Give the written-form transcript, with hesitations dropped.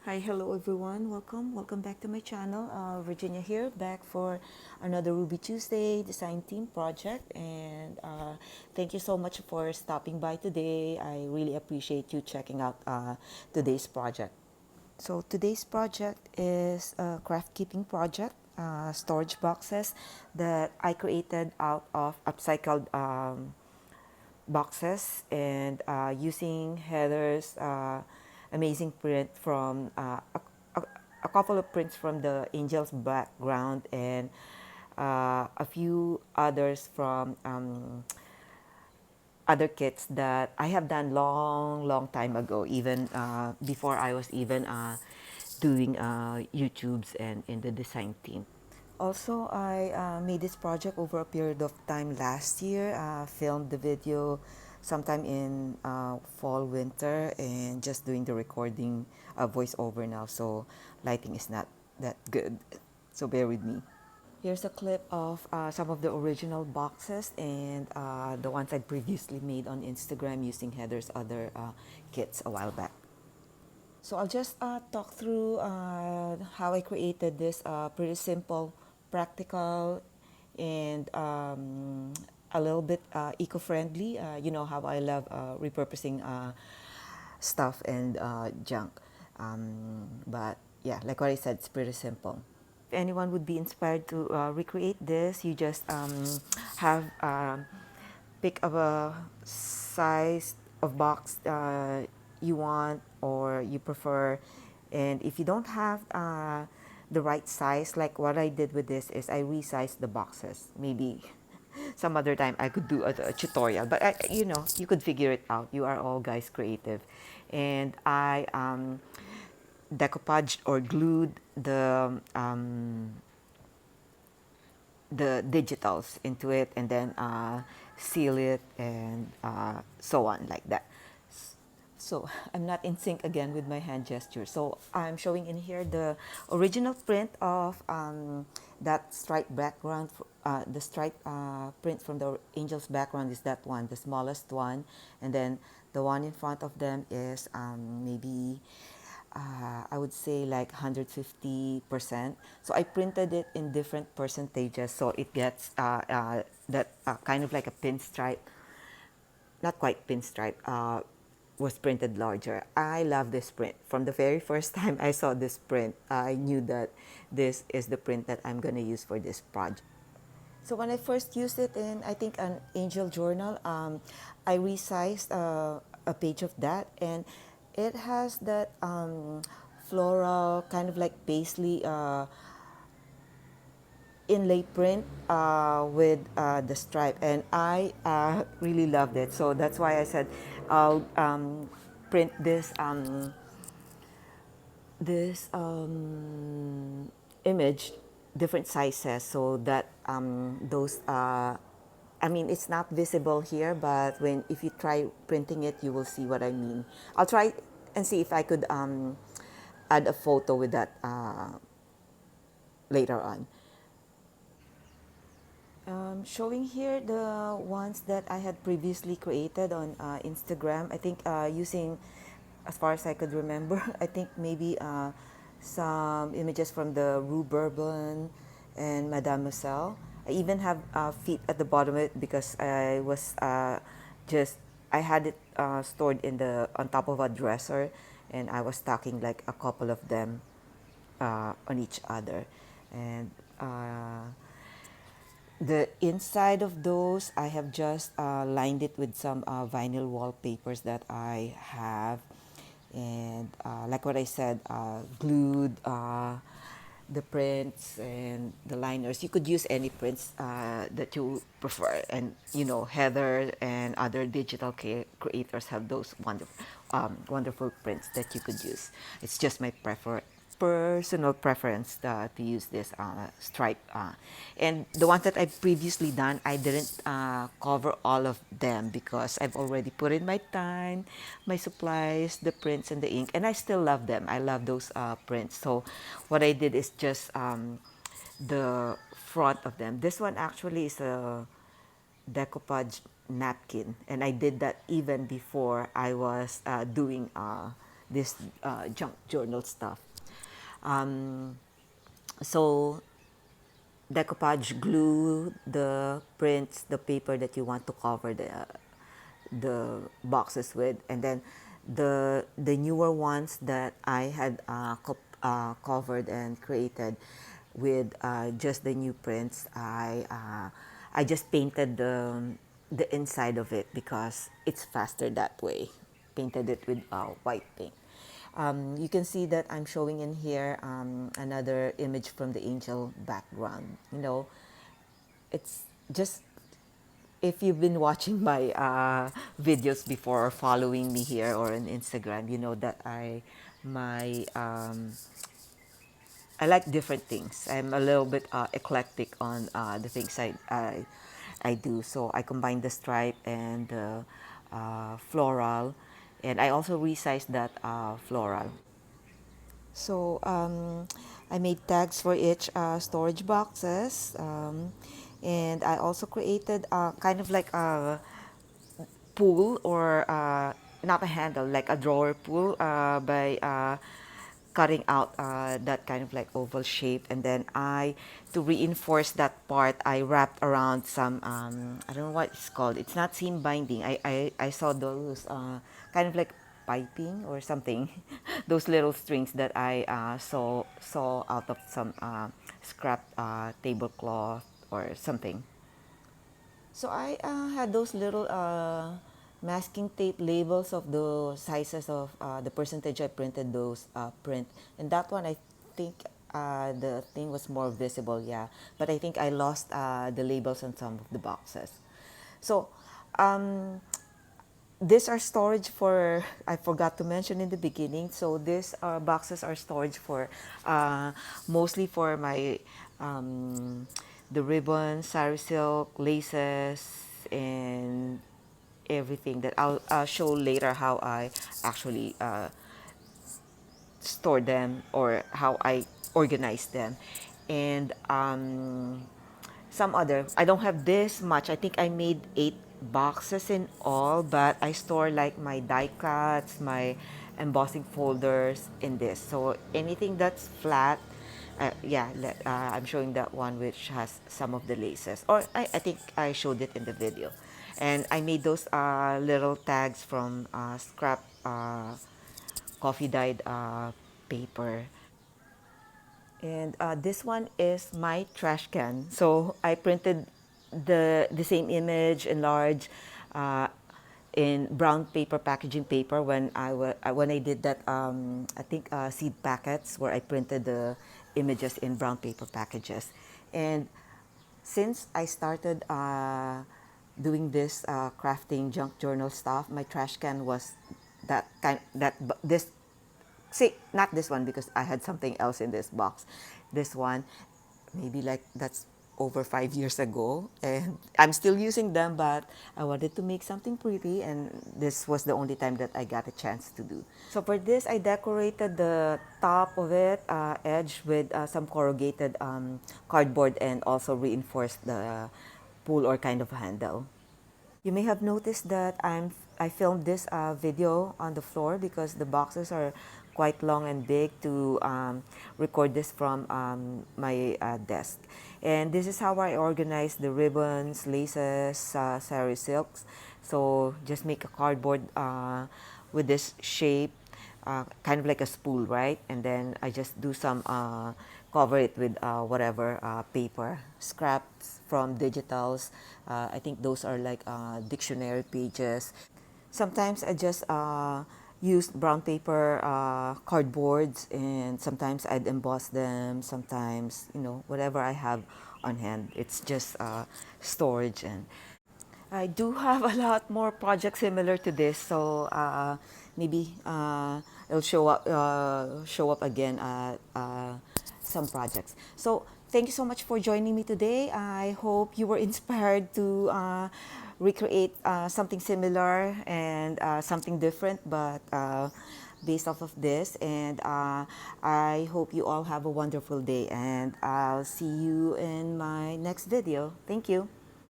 Hi, hello everyone. Welcome back to my channel. Virginia here, back for another Ruby Tuesday design team project. And thank you so much for stopping by today. I really appreciate you checking out today's project. So today's project is a craft keeping project, storage boxes that I created out of upcycled boxes and using Heather's amazing print from a, a couple of prints from the Angel's background and a few others from other kits that I have done long time ago, even before I was even doing YouTubes and in the design team. Also, I made this project over a period of time last year, filmed the video sometime in fall, winter, and just doing the recording voiceover now. So lighting is not that good. So bear with me. Here's a clip of some of the original boxes and the ones I previously made on Instagram using Heather's other kits a while back. So I'll just talk through how I created this pretty simple, practical, and a little bit eco-friendly. You know how I love repurposing stuff and junk. But yeah, like what I said, it's pretty simple. If anyone would be inspired to recreate this, you just have pick up a size of box you want or you prefer, and if you don't have the right size, like what I did with this is I resized the boxes. Maybe some other time I could do a tutorial, but you know, you could figure it out. You are all guys creative. And I decoupaged or glued the digitals into it and then seal it and so on like that. So I'm not in sync again with my hand gesture. So I'm showing in here the original print of that stripe background. The stripe print from the angel's background is that one, the smallest one. And then the one in front of them is maybe I would say like 150%. So I printed it in different percentages so it gets that kind of like a pinstripe, not quite pinstripe, was printed larger. I love this print. From the very first time I saw this print, I knew that this is the print that I'm going to use for this project. So when I first used it in, I think, an Angel Journal, I resized a page of that, and it has that floral, kind of like paisley inlay print with the stripe, and I really loved it. So that's why I said I'll print this image different sizes so that those I mean, it's not visible here, but when if you try printing it, you will see what I mean. I'll try and see if I could add a photo with that later on. Showing here the ones that I had previously created on Instagram. I think using, as far as I could remember, I think maybe some images from the Rue Bourbon and Mademoiselle. I even have feet at the bottom of it because I was just, I had it stored in the on top of a dresser, and I was stacking like a couple of them on each other. And the inside of those, I have just lined it with some vinyl wallpapers that I have. And like what I said, glued the prints and the liners. You could use any prints that you prefer. And, you know, Heather and other digital creators have those wonderful prints that you could use. It's just my personal preference to use this stripe. And the ones that I've previously done, I didn't cover all of them because I've already put in my time, my supplies, the prints, and the ink, and I still love them. I love those prints. So what I did is just the front of them. This one actually is a decoupage napkin, and I did that even before I was doing this junk journal stuff. Um, so decoupage, glue the prints, the paper that you want to cover the boxes with, and then the newer ones that I had covered and created with just the new prints. I just painted the inside of it because it's faster that way. Painted it with white paint. You can see that I'm showing in here another image from the angel background. You know, it's just, if you've been watching my videos before or following me here or on Instagram, you know that my I like different things. I'm a little bit eclectic on the things I do. So I combine the stripe and the floral, and I also resized that floral. So I made tags for each storage boxes, and I also created kind of like a pull, or not a handle, like a drawer pull, by cutting out that kind of like oval shape, and then to reinforce that part, I wrapped around some, I don't know what it's called. It's not seam binding. I saw those kind of like piping or something, those little strings that I saw out of some scrap tablecloth or something. So I had those little masking tape labels of the sizes of the percentage I printed those print. And that one, I think the thing was more visible, yeah. But I think I lost the labels on some of the boxes. So um, these are storage for, I forgot to mention in the beginning. So these boxes are storage for mostly for my the ribbons, sari silk, laces, and everything that I'll show later how I actually store them or how I organize them. And some other, I don't have this much. I think I made 8 boxes in all, but I store like my die cuts, my embossing folders in this. So anything that's flat, yeah, I'm showing that one which has some of the laces. Or I think I showed it in the video. And I made those little tags from scrap coffee dyed paper. And this one is my trash can. So I printed the same image enlarged in brown paper, packaging paper, when I did that I think seed packets where I printed the images in brown paper packages. And since I started doing this crafting junk journal stuff, my trash can was this. See, not this one because I had something else in this box. This one, maybe like that's over 5 years ago, and I'm still using them, but I wanted to make something pretty, and this was the only time that I got a chance to do. So for this, I decorated the top of it, edge with some corrugated cardboard, and also reinforced the pull or kind of handle. You may have noticed that I filmed this video on the floor because the boxes are quite long and big to record this from my desk. And this is how I organize the ribbons, laces, sari silks. So just make a cardboard with this shape, kind of like a spool, right? And then I just do some cover it with whatever paper, scraps from digitals. I think those are like dictionary pages. Sometimes I just use brown paper cardboards, and sometimes I'd emboss them. Sometimes, you know, whatever I have on hand. It's just storage. And I do have a lot more projects similar to this, so maybe it'll show up again at some projects. So thank you so much for joining me today. I hope you were inspired to recreate something similar and something different, but based off of this. And I hope you all have a wonderful day, and I'll see you in my next video. Thank you.